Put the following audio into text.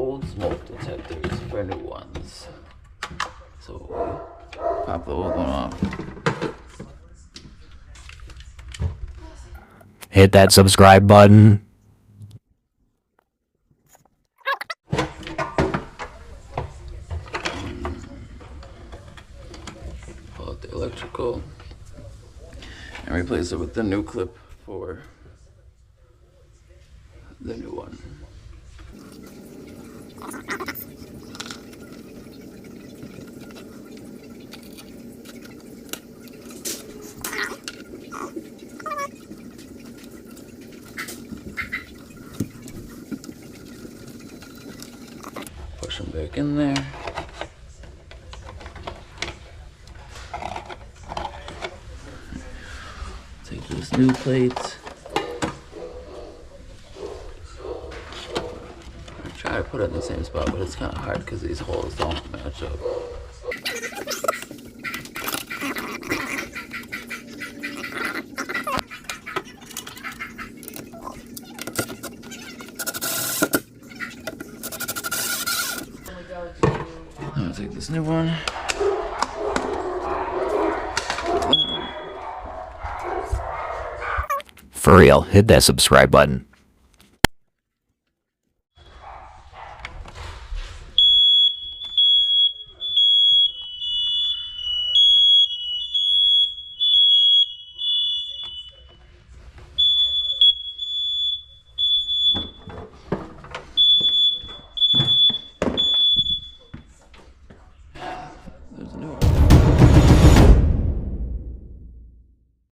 old smoke detectors for new ones. So pop the old one off. Hit that subscribe button. Pull out the electrical and replace it with the new clip for the new one. Push them back in there. Take this new plate. I try to put it in the same spot, but it's kind of hard because these holes don't match up. I'm gonna take this new one. For real, hit that subscribe button.